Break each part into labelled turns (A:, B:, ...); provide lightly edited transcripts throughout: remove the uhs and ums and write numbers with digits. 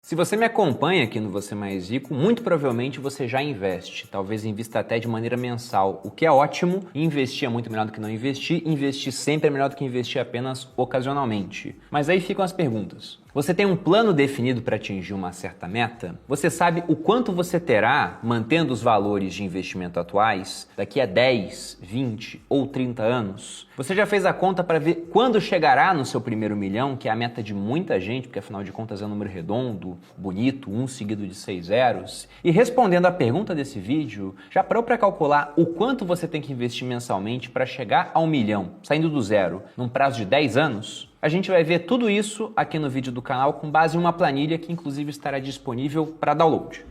A: Se você me acompanha aqui no Você Mais Rico, muito provavelmente você já investe. Talvez invista até de maneira mensal, o que é ótimo. Investir é muito melhor do que não investir. Investir sempre é melhor do que investir apenas ocasionalmente. Mas aí ficam as perguntas. Você tem um plano definido para atingir uma certa meta? Você sabe o quanto você terá, mantendo os valores de investimento atuais, daqui a 10, 20 ou 30 anos? Você já fez a conta para ver quando chegará no seu primeiro milhão, que é a meta de muita gente, porque afinal de contas é um número redondo, bonito, um seguido de 6 zeros? E respondendo à pergunta desse vídeo, já parou para calcular o quanto você tem que investir mensalmente para chegar a 1 milhão, saindo do zero, num prazo de 10 anos? A gente vai ver tudo isso aqui no vídeo do canal com base em uma planilha que inclusive estará disponível para download.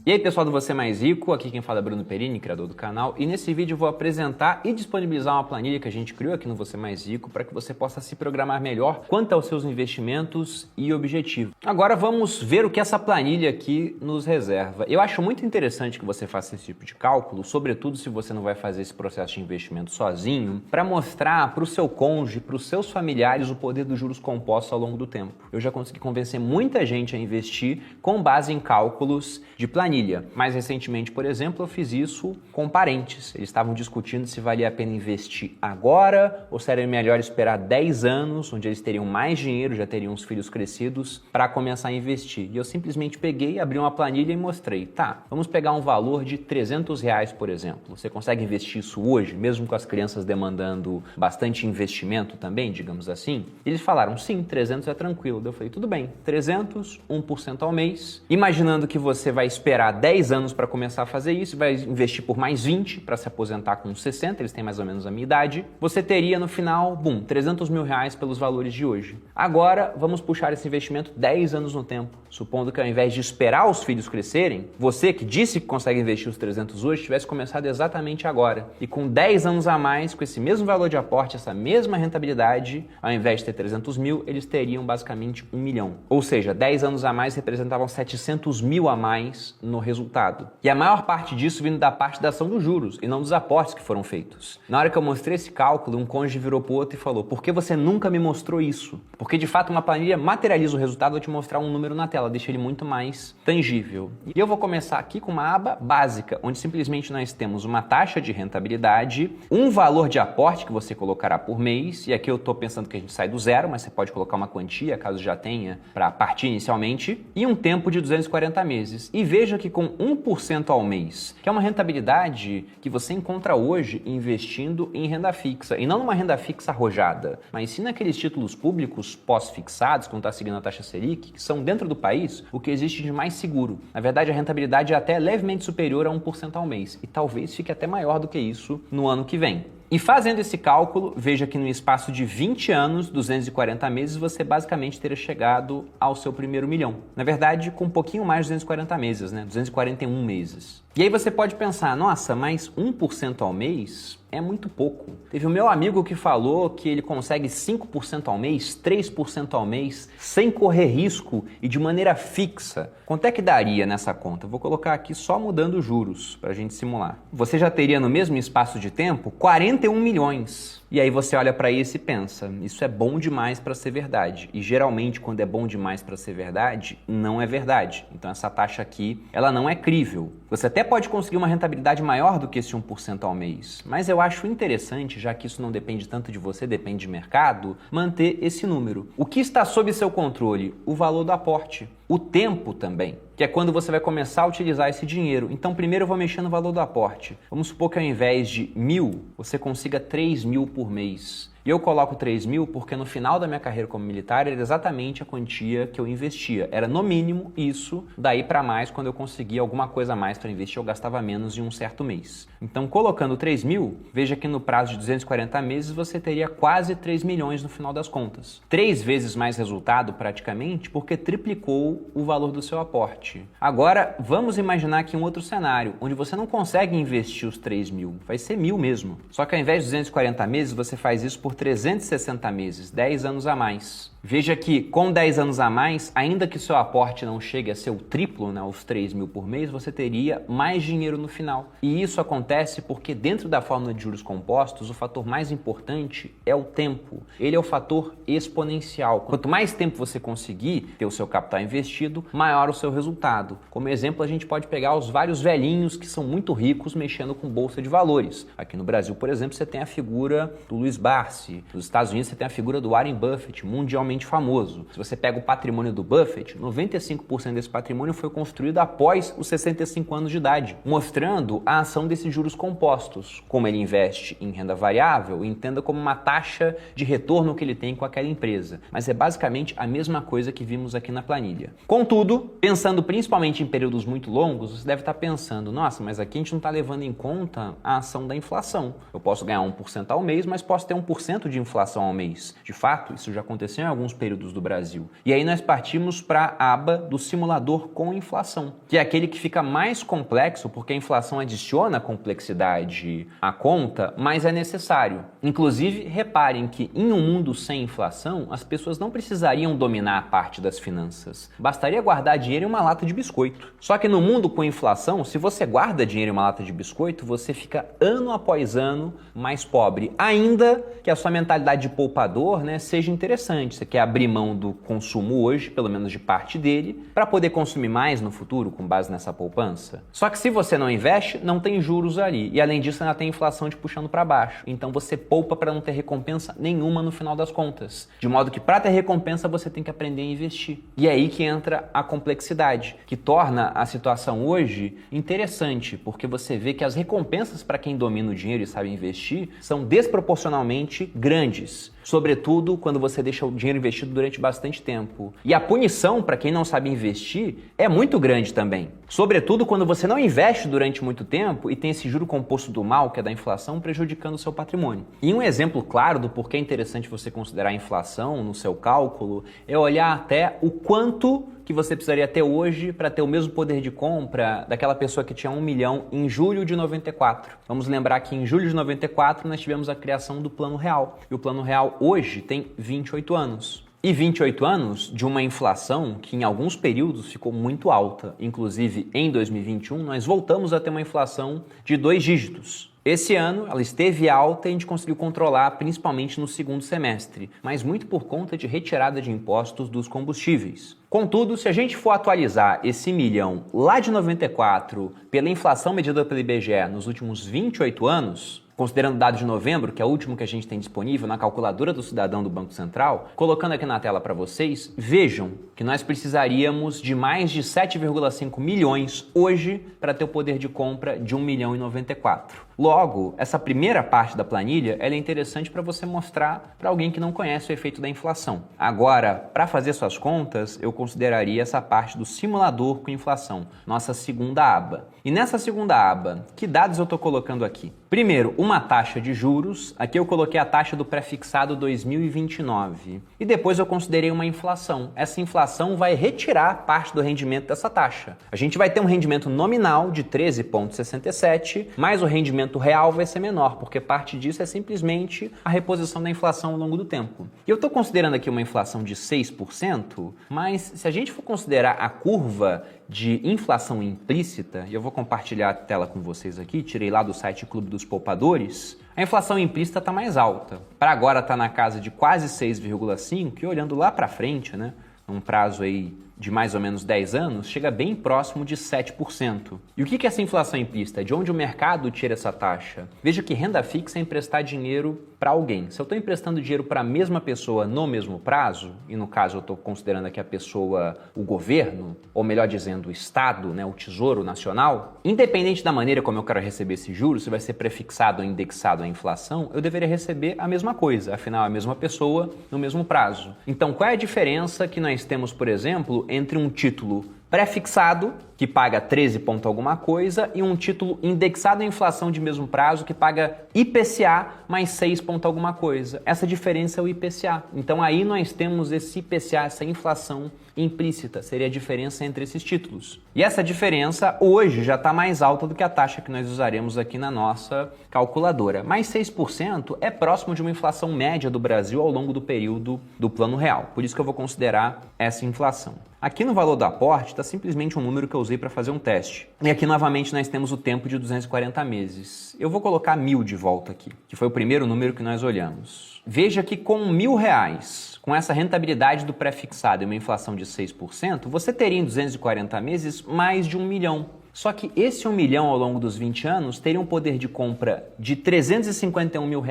A: E aí pessoal do Você Mais Rico, aqui quem fala é Bruno Perini, criador do canal, e nesse vídeo eu vou apresentar e disponibilizar uma planilha que a gente criou aqui no Você Mais Rico para que você possa se programar melhor quanto aos seus investimentos e objetivos. Agora vamos ver o que essa planilha aqui nos reserva. Eu acho muito interessante que você faça esse tipo de cálculo, sobretudo se você não vai fazer esse processo de investimento sozinho, para mostrar para o seu cônjuge, para os seus familiares o poder dos juros compostos ao longo do tempo. Eu já consegui convencer muita gente a investir com base em cálculos de planilha. Mais recentemente, por exemplo, eu fiz isso com parentes. Eles estavam discutindo se valia a pena investir agora ou se era melhor esperar 10 anos, onde eles teriam mais dinheiro, já teriam os filhos crescidos, para começar a investir. E eu simplesmente peguei, abri uma planilha e mostrei. Tá, vamos pegar um valor de R$300, por exemplo. Você consegue investir isso hoje, mesmo com as crianças demandando bastante investimento também, digamos assim? Eles falaram, sim, 300 é tranquilo. Eu falei, tudo bem, 300, 1% ao mês. Imaginando que você vai esperar 10 anos para começar a fazer isso, vai investir por mais 20 para se aposentar com 60, eles têm mais ou menos a minha idade, você teria no final, bum, R$300 mil pelos valores de hoje. Agora, vamos puxar esse investimento 10 anos no tempo, supondo que ao invés de esperar os filhos crescerem, você que disse que consegue investir os 300 hoje, tivesse começado exatamente agora. E com 10 anos a mais, com esse mesmo valor de aporte, essa mesma rentabilidade, ao invés de ter 300 mil, eles teriam basicamente 1 milhão. Ou seja, 10 anos a mais representavam 700 mil a mais no resultado. E a maior parte disso vindo da parte da ação dos juros e não dos aportes que foram feitos. Na hora que eu mostrei esse cálculo, um cônjuge virou pro outro e falou, por que você nunca me mostrou isso? Porque de fato uma planilha materializa o resultado ao te mostrar um número na tela, deixa ele muito mais tangível. E eu vou começar aqui com uma aba básica, onde simplesmente nós temos uma taxa de rentabilidade, um valor de aporte que você colocará por mês, e aqui eu estou pensando que a gente sai do zero, mas você pode colocar uma quantia, caso já tenha, para partir inicialmente, e um tempo de 240 meses. E veja que com 1% ao mês, que é uma rentabilidade que você encontra hoje investindo em renda fixa, e não numa renda fixa arrojada, mas sim naqueles títulos públicos pós-fixados, quando está seguindo a taxa Selic, que são dentro do país o que existe de mais seguro. Na verdade, a rentabilidade é até levemente superior a 1% ao mês, e talvez fique até maior do que isso no ano que vem. E fazendo esse cálculo, veja que no espaço de 20 anos, 240 meses, você basicamente teria chegado ao seu primeiro milhão. Na verdade, com um pouquinho mais de 240 meses, né? 241 meses. E aí você pode pensar, nossa, mas 1% ao mês é muito pouco. Teve o meu amigo que falou que ele consegue 5% ao mês, 3% ao mês, sem correr risco e de maneira fixa. Quanto é que daria nessa conta? Vou colocar aqui só mudando os juros para a gente simular. Você já teria no mesmo espaço de tempo 41 milhões. E aí você olha para isso e pensa, isso é bom demais para ser verdade. E geralmente quando é bom demais para ser verdade, não é verdade. Então essa taxa aqui, ela não é crível. Você até pode conseguir uma rentabilidade maior do que esse 1% ao mês, mas eu acho interessante, já que isso não depende tanto de você, depende de mercado, manter esse número. O que está sob seu controle? O valor do aporte. O tempo também, que é quando você vai começar a utilizar esse dinheiro. Então, primeiro eu vou mexer no valor do aporte. Vamos supor que ao invés de 1.000, você consiga 3.000 por mês. E eu coloco 3.000 porque no final da minha carreira como militar era exatamente a quantia que eu investia. Era no mínimo isso, daí para mais, quando eu conseguia alguma coisa a mais para investir, eu gastava menos em um certo mês. Então, colocando 3.000, veja que no prazo de 240 meses você teria quase 3 milhões no final das contas. 3 vezes mais resultado praticamente porque triplicou o valor do seu aporte. Agora, vamos imaginar aqui um outro cenário, onde você não consegue investir os 3.000, vai ser 1.000 mesmo. Só que ao invés de 240 meses, você faz isso por 360 meses, 10 anos a mais. Veja que com 10 anos a mais, ainda que seu aporte não chegue a ser o triplo, né, os 3 mil por mês, você teria mais dinheiro no final. E isso acontece porque dentro da fórmula de juros compostos, o fator mais importante é o tempo. Ele é o fator exponencial. Quanto mais tempo você conseguir ter o seu capital investido, maior o seu resultado. Como exemplo, a gente pode pegar os vários velhinhos que são muito ricos mexendo com bolsa de valores. Aqui no Brasil, por exemplo, você tem a figura do Luiz Barsi. Nos Estados Unidos, você tem a figura do Warren Buffett, mundialmente famoso. Se você pega o patrimônio do Buffett, 95% desse patrimônio foi construído após os 65 anos de idade, mostrando a ação desses juros compostos. Como ele investe em renda variável, entenda como uma taxa de retorno que ele tem com aquela empresa. Mas é basicamente a mesma coisa que vimos aqui na planilha. Contudo, pensando principalmente em períodos muito longos, você deve estar pensando, nossa, mas aqui a gente não está levando em conta a ação da inflação. Eu posso ganhar 1% ao mês, mas posso ter 1% de inflação ao mês. De fato, isso já aconteceu em alguns períodos do Brasil. E aí nós partimos para a aba do simulador com inflação, que é aquele que fica mais complexo porque a inflação adiciona complexidade à conta, mas é necessário. Inclusive, reparem que em um mundo sem inflação, as pessoas não precisariam dominar a parte das finanças. Bastaria guardar dinheiro em uma lata de biscoito. Só que no mundo com inflação, se você guarda dinheiro em uma lata de biscoito, você fica ano após ano mais pobre. Ainda que a sua mentalidade de poupador, né, seja interessante. Você quer abrir mão do consumo hoje, pelo menos de parte dele, para poder consumir mais no futuro com base nessa poupança. Só que se você não investe, não tem juros ali. E além disso, ainda tem inflação te puxando para baixo. Então você poupa para não ter recompensa nenhuma no final das contas. De modo que para ter recompensa, você tem que aprender a investir. E é aí que entra a complexidade, que torna a situação hoje interessante, porque você vê que as recompensas para quem domina o dinheiro e sabe investir são desproporcionalmente grandes. Sobretudo quando você deixa o dinheiro investido durante bastante tempo. E a punição para quem não sabe investir é muito grande também. Sobretudo quando você não investe durante muito tempo e tem esse juro composto do mal, que é da inflação, prejudicando o seu patrimônio. E um exemplo claro do porquê é interessante você considerar a inflação no seu cálculo é olhar até o quanto que você precisaria ter hoje para ter o mesmo poder de compra daquela pessoa que tinha 1 milhão em julho de 94. Vamos lembrar que em julho de 94 nós tivemos a criação do Plano Real. E o Plano Real hoje tem 28 anos. E 28 anos de uma inflação que em alguns períodos ficou muito alta. Inclusive em 2021 nós voltamos a ter uma inflação de 2 dígitos. Esse ano ela esteve alta e a gente conseguiu controlar principalmente no segundo semestre, mas muito por conta de retirada de impostos dos combustíveis. Contudo, se a gente for atualizar esse milhão lá de 94 pela inflação medida pelo IBGE nos últimos 28 anos, considerando o dado de novembro, que é o último que a gente tem disponível na calculadora do cidadão do Banco Central, colocando aqui na tela para vocês, vejam que nós precisaríamos de mais de 7,5 milhões hoje para ter o poder de compra de 1 milhão e 94. Logo, essa primeira parte da planilha ela é interessante para você mostrar para alguém que não conhece o efeito da inflação. Agora, para fazer suas contas, eu consideraria essa parte do simulador com inflação, nossa segunda aba. E nessa segunda aba, que dados eu estou colocando aqui? Primeiro, uma taxa de juros. Aqui eu coloquei a taxa do pré-fixado 2029. E depois eu considerei uma inflação. Essa inflação vai retirar parte do rendimento dessa taxa. A gente vai ter um rendimento nominal de 13,67, mas o rendimento real vai ser menor, porque parte disso é simplesmente a reposição da inflação ao longo do tempo. E eu estou considerando aqui uma inflação de 6%, mas se a gente for considerar a curva de inflação implícita, e eu vou compartilhar a tela com vocês aqui, tirei lá do site Clube dos Poupadores, a inflação implícita está mais alta. Para agora está na casa de quase 6,5%, e olhando lá para frente, né, num prazo aí de mais ou menos 10 anos, chega bem próximo de 7%. E o que é essa inflação implícita? De onde o mercado tira essa taxa? Veja que renda fixa é emprestar dinheiro para alguém. Se eu estou emprestando dinheiro para a mesma pessoa no mesmo prazo, e no caso eu estou considerando aqui a pessoa, o governo, ou melhor dizendo, o Estado, né, o Tesouro Nacional, independente da maneira como eu quero receber esse juro, se vai ser prefixado ou indexado à inflação, eu deveria receber a mesma coisa, afinal é a mesma pessoa no mesmo prazo. Então qual é a diferença que nós temos, por exemplo, entre um título pré-fixado que paga 13 ponto alguma coisa, e um título indexado à inflação de mesmo prazo que paga IPCA mais 6 ponto alguma coisa. Essa diferença é o IPCA. Então aí nós temos esse IPCA, essa inflação implícita, seria a diferença entre esses títulos. E essa diferença hoje já está mais alta do que a taxa que nós usaremos aqui na nossa calculadora. Mas 6% é próximo de uma inflação média do Brasil ao longo do período do Plano Real. Por isso que eu vou considerar essa inflação. Aqui no valor do aporte está simplesmente um número que eu usei para fazer um teste. E aqui novamente nós temos o tempo de 240 meses. Eu vou colocar 1.000 de volta aqui, que foi o primeiro número que nós olhamos. Veja que com R$1.000, com essa rentabilidade do pré-fixado e uma inflação de 6%, você teria em 240 meses mais de 1 milhão. Só que esse 1 milhão ao longo dos 20 anos teria um poder de compra de R$351 mil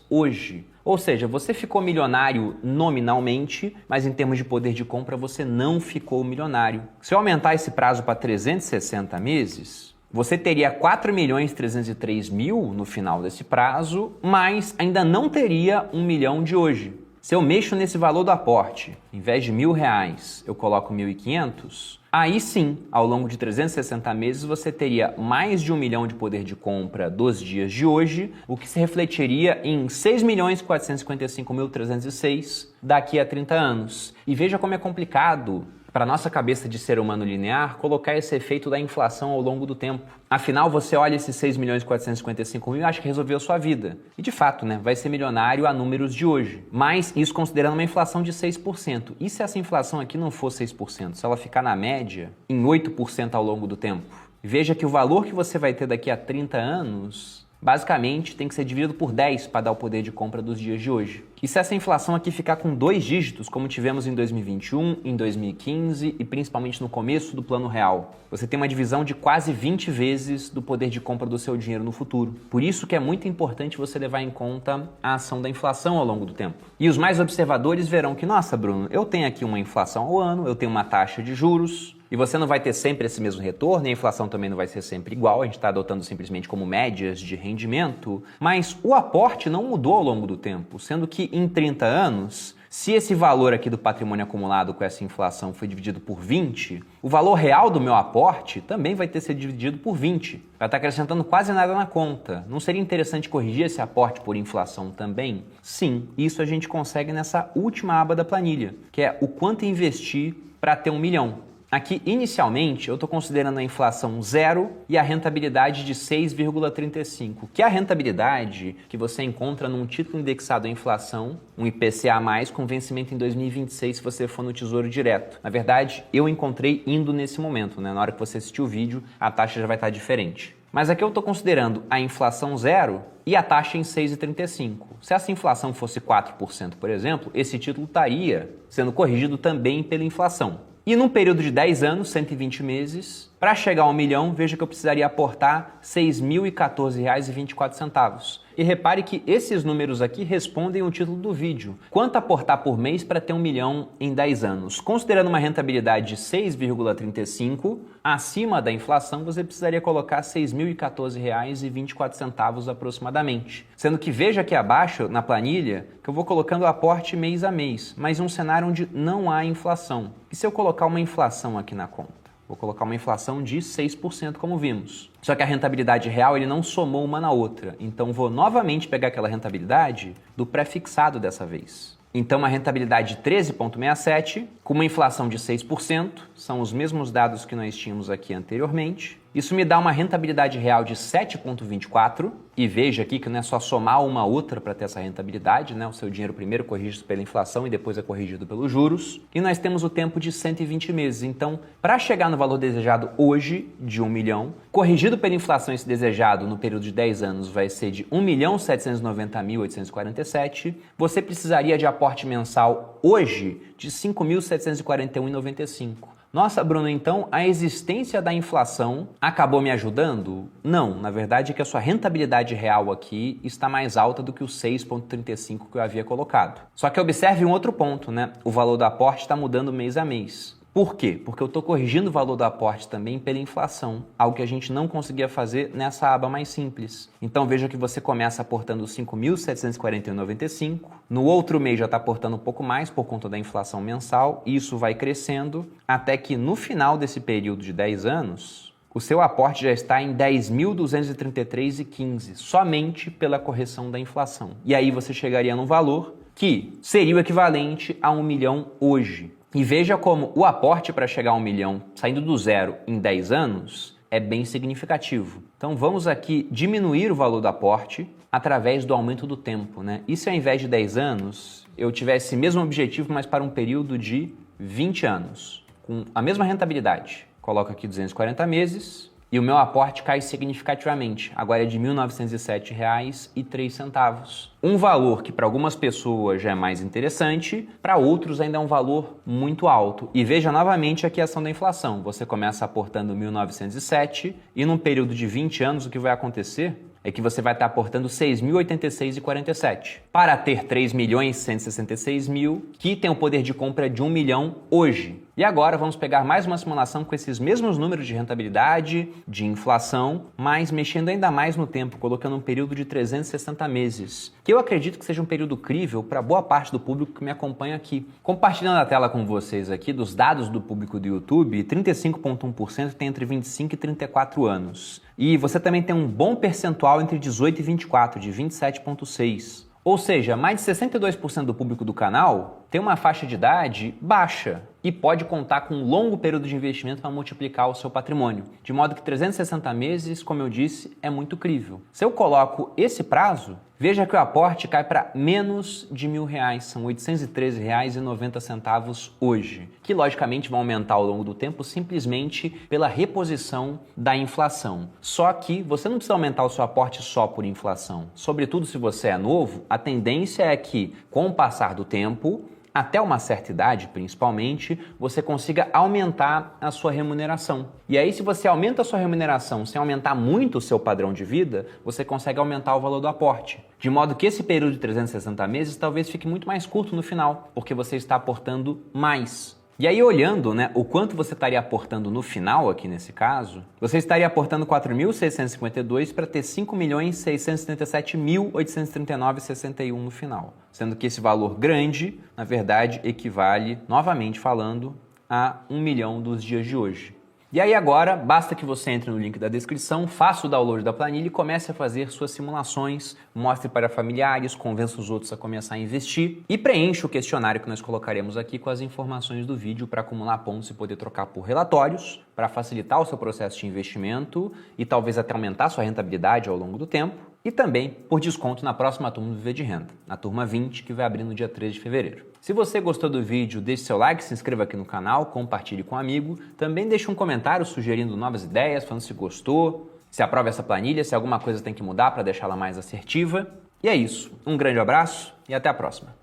A: hoje. Ou seja, você ficou milionário nominalmente, mas em termos de poder de compra você não ficou milionário. Se eu aumentar esse prazo para 360 meses, você teria 4.303.000 no final desse prazo, mas ainda não teria 1 milhão de hoje. Se eu mexo nesse valor do aporte, em vez de R$1.000, eu coloco 1.500, aí sim, ao longo de 360 meses, você teria mais de 1 milhão de poder de compra dos dias de hoje, o que se refletiria em 6.455.306 daqui a 30 anos. E veja como é complicado para a nossa cabeça de ser humano linear, colocar esse efeito da inflação ao longo do tempo. Afinal, você olha esses 6.455.000 e acha que resolveu a sua vida. E de fato, né, vai ser milionário a números de hoje. Mas isso considerando uma inflação de 6%. E se essa inflação aqui não for 6%? Se ela ficar na média, em 8% ao longo do tempo? Veja que o valor que você vai ter daqui a 30 anos, basicamente, tem que ser dividido por 10 para dar o poder de compra dos dias de hoje. E se essa inflação aqui ficar com 2 dígitos, como tivemos em 2021, em 2015 e principalmente no começo do Plano Real, você tem uma divisão de quase 20 vezes do poder de compra do seu dinheiro no futuro. Por isso que é muito importante você levar em conta a ação da inflação ao longo do tempo. E os mais observadores verão que, nossa, Bruno, eu tenho aqui uma inflação ao ano, eu tenho uma taxa de juros, e você não vai ter sempre esse mesmo retorno, e a inflação também não vai ser sempre igual, a gente está adotando simplesmente como médias de rendimento, mas o aporte não mudou ao longo do tempo, sendo que em 30 anos, se esse valor aqui do patrimônio acumulado com essa inflação foi dividido por 20, o valor real do meu aporte também vai ter sido dividido por 20. Vai estar acrescentando quase nada na conta. Não seria interessante corrigir esse aporte por inflação também? Sim, isso a gente consegue nessa última aba da planilha, que é o quanto investir para ter 1 milhão. Aqui, inicialmente, eu estou considerando a inflação zero e a rentabilidade de 6,35, que é a rentabilidade que você encontra num título indexado à inflação, um IPCA+, com vencimento em 2026, se você for no Tesouro Direto. Na verdade, eu encontrei indo nesse momento, né? Na hora que você assistir o vídeo, a taxa já vai estar diferente. Mas aqui eu estou considerando a inflação zero e a taxa em 6,35. Se essa inflação fosse 4%, por exemplo, esse título estaria sendo corrigido também pela inflação. E num período de 10 anos, 120 meses, para chegar a 1 milhão, veja que eu precisaria aportar R$ 6.014,24. E repare que esses números aqui respondem o título do vídeo. Quanto aportar por mês para ter 1 milhão em 10 anos? Considerando uma rentabilidade de 6,35, acima da inflação, você precisaria colocar R$ 6.014,24 aproximadamente. Sendo que veja aqui abaixo, na planilha, que eu vou colocando o aporte mês a mês, mas em um cenário onde não há inflação. E se eu colocar uma inflação aqui na conta? Vou colocar uma inflação de 6%, como vimos. Só que a rentabilidade real ele não somou uma na outra. Então, vou novamente pegar aquela rentabilidade do pré-fixado dessa vez. Então, uma rentabilidade de 13,67, com uma inflação de 6%, são os mesmos dados que nós tínhamos aqui anteriormente. Isso me dá uma rentabilidade real de 7,24, e veja aqui que não é só somar uma outra para ter essa rentabilidade, né? O seu dinheiro primeiro corrigido pela inflação e depois é corrigido pelos juros. E nós temos o tempo de 120 meses. Então, para chegar no valor desejado hoje, de 1 milhão, corrigido pela inflação esse desejado no período de 10 anos vai ser de 1.790.847, você precisaria de aporte mensal hoje de R$ 5.741,95. Nossa, Bruno, então a existência da inflação acabou me ajudando? Não, na verdade é que a sua rentabilidade real aqui está mais alta do que o 6,35 que eu havia colocado. Só que observe um outro ponto, né? O valor do aporte está mudando mês a mês. Por quê? Porque eu estou corrigindo o valor do aporte também pela inflação, algo que a gente não conseguia fazer nessa aba mais simples. Então veja que você começa aportando R$ 5.741,95, no outro mês já está aportando um pouco mais por conta da inflação mensal, e isso vai crescendo até que no final desse período de 10 anos, o seu aporte já está em R$ 10.233,15, somente pela correção da inflação. E aí você chegaria num valor que seria o equivalente a 1 milhão hoje. E veja como o aporte para chegar a 1 milhão, saindo do zero em 10 anos, é bem significativo. Então vamos aqui diminuir o valor do aporte através do aumento do tempo, né? E se ao invés de 10 anos, eu tivesse o mesmo objetivo, mas para um período de 20 anos, com a mesma rentabilidade? Coloco aqui 240 meses e o meu aporte cai significativamente. Agora é de R$ 1.907,03. Um valor que para algumas pessoas já é mais interessante, para outros ainda é um valor muito alto. E veja novamente aqui a ação da inflação. Você começa aportando 1.907 e num período de 20 anos o que vai acontecer é que você vai estar aportando R$ 6.086,47 para ter 3.166.000, que tem o poder de compra de 1 milhão hoje. E agora vamos pegar mais uma simulação com esses mesmos números de rentabilidade, de inflação, mas mexendo ainda mais no tempo, colocando um período de 360 meses, que eu acredito que seja um período crível para boa parte do público que me acompanha aqui. Compartilhando a tela com vocês aqui dos dados do público do YouTube, 35,1% tem entre 25 e 34 anos. E você também tem um bom percentual entre 18 e 24, de 27,6%. Ou seja, mais de 62% do público do canal tem uma faixa de idade baixa e pode contar com um longo período de investimento para multiplicar o seu patrimônio. De modo que 360 meses, como eu disse, é muito crível. Se eu coloco esse prazo, veja que o aporte cai para menos de R$1.000, são R$ 813,90 hoje, que logicamente vão aumentar ao longo do tempo simplesmente pela reposição da inflação. Só que você não precisa aumentar o seu aporte só por inflação. Sobretudo se você é novo, a tendência é que, com o passar do tempo, até uma certa idade, principalmente, você consiga aumentar a sua remuneração. E aí, se você aumenta a sua remuneração sem aumentar muito o seu padrão de vida, você consegue aumentar o valor do aporte. De modo que esse período de 360 meses talvez fique muito mais curto no final, porque você está aportando mais. E aí, olhando, né, o quanto você estaria aportando no final, aqui nesse caso, você estaria aportando 4.652 para ter 5.677.839,61 no final. Sendo que esse valor grande, na verdade, equivale, novamente falando, a 1 milhão dos dias de hoje. E aí agora, basta que você entre no link da descrição, faça o download da planilha e comece a fazer suas simulações, mostre para familiares, convença os outros a começar a investir e preencha o questionário que nós colocaremos aqui com as informações do vídeo para acumular pontos e poder trocar por relatórios, para facilitar o seu processo de investimento e talvez até aumentar sua rentabilidade ao longo do tempo. E também por desconto na próxima turma do Viver de Renda, na turma 20, que vai abrir no dia 3 de fevereiro. Se você gostou do vídeo, deixe seu like, se inscreva aqui no canal, compartilhe com um amigo. Também deixe um comentário sugerindo novas ideias, falando se gostou, se aprova essa planilha, se alguma coisa tem que mudar para deixá-la mais assertiva. E é isso. Um grande abraço e até a próxima.